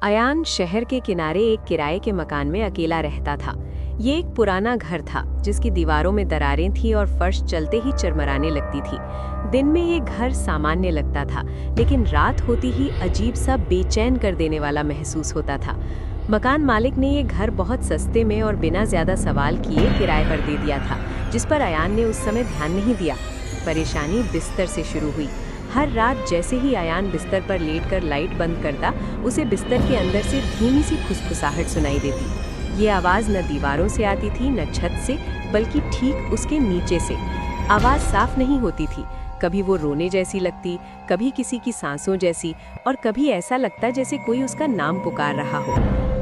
अयान शहर के किनारे एक किराए के मकान में अकेला रहता था। ये एक पुराना घर था जिसकी दीवारों में दरारें थी और फर्श चलते ही चरमराने लगती थी। दिन में ये घर सामान्य लगता था, लेकिन रात होती ही अजीब सा बेचैन कर देने वाला महसूस होता था। मकान मालिक ने ये घर बहुत सस्ते में और बिना ज्यादा सवाल किए किराए पर दे दिया था, जिस पर अयान ने उस समय ध्यान नहीं दिया। परेशानी बिस्तर से शुरू हुई। हर रात जैसे ही अयान बिस्तर पर लेटकर लाइट बंद करता, उसे बिस्तर के अंदर से धीमी सी फुसफुसाहट सुनाई देती। ये आवाज़ न दीवारों से आती थी न छत से, बल्कि ठीक उसके नीचे से। आवाज़ साफ नहीं होती थी, कभी वो रोने जैसी लगती, कभी किसी की सांसों जैसी, और कभी ऐसा लगता जैसे कोई उसका नाम पुकार रहा हो।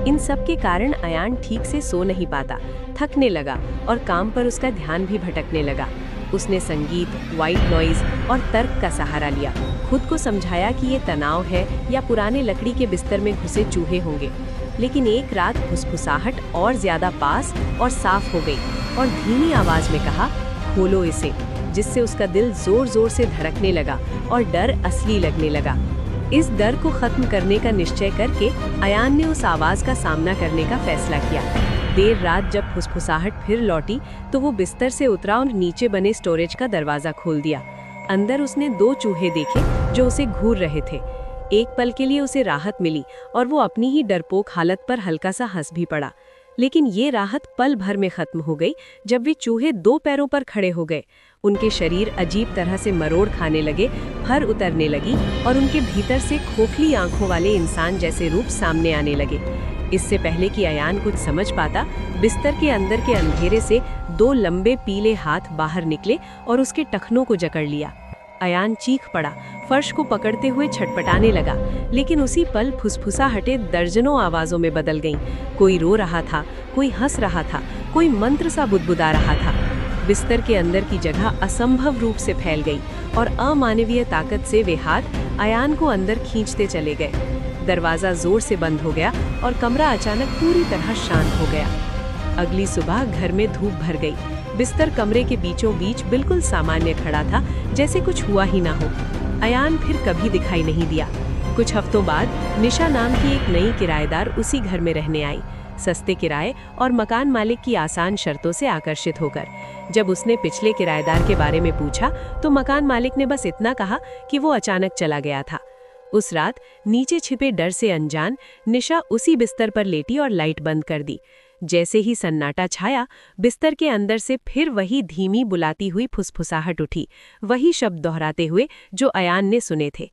इन सब के कारण अयान ठीक से सो नहीं पाता, थकने लगा और काम पर उसका ध्यान भी भटकने लगा। उसने संगीत, वाइट नॉइज और तर्क का सहारा लिया। खुद को समझाया कि ये तनाव है या पुराने लकड़ी के बिस्तर में घुसे चूहे होंगे। लेकिन एक रात फुसफुसाहट और ज्यादा पास और साफ हो गई और धीमी आवाज में कहा, खोलो इसे, जिससे उसका दिल जोर जोर से धड़कने लगा और डर असली लगने लगा। इस डर को खत्म करने का निश्चय करके अयान ने उस आवाज का सामना करने का फैसला किया। देर रात जब फुसफुसाहट फिर लौटी तो वो बिस्तर से उतरा और नीचे बने स्टोरेज का दरवाजा खोल दिया। अंदर उसने 2 चूहे देखे जो उसे घूर रहे थे। एक पल के लिए उसे राहत मिली और वो अपनी ही डरपोक हालत पर हल्का सा हंस भी पड़ा। लेकिन ये राहत पल भर में खत्म हो गई जब वे चूहे 2 पैरों पर खड़े हो गए। उनके शरीर अजीब तरह से मरोड़ खाने लगे, फर उतरने लगी और उनके भीतर से खोखली आंखों वाले इंसान जैसे रूप सामने आने लगे। इससे पहले कि अयान कुछ समझ पाता, बिस्तर के अंदर के अंधेरे से 2 लंबे पीले हाथ बाहर निकले और उसके टखनों को जकड़ लिया। अयान चीख पड़ा, फर्श को पकड़ते हुए छटपटाने लगा, लेकिन उसी पल फुसफुसाहटें दर्जनों आवाजों में बदल गईं। कोई रो रहा था, कोई हंस रहा था, कोई मंत्र सा बुदबुदा रहा था। बिस्तर के अंदर की जगह असंभव रूप से फैल गई और अमानवीय ताकत से वे हाथ अयान को अंदर खींचते चले गए। दरवाजा जोर से बंद हो गया और कमरा अचानक पूरी तरह शांत हो गया। अगली सुबह घर में धूप भर गई। बिस्तर कमरे के बीचों बीच बिल्कुल सामान्य खड़ा था, जैसे कुछ हुआ ही ना हो। अयान फिर कभी दिखाई नहीं दिया। कुछ हफ्तों बाद निशा नाम की एक नई किराएदार उसी घर में रहने आई, सस्ते किराए और मकान मालिक की आसान शर्तों से आकर्षित होकर। जब उसने पिछले किराएदार के बारे में पूछा तो मकान मालिक ने बस इतना कहा कि वो अचानक चला गया था। उस रात नीचे छिपे डर से अनजान निशा उसी बिस्तर पर लेटी और लाइट बंद कर दी। जैसे ही सन्नाटा छाया, बिस्तर के अंदर से फिर वही धीमी बुलाती हुई फुसफुसाहट उठी, वही शब्द दोहराते हुए जो अयान ने सुने थे,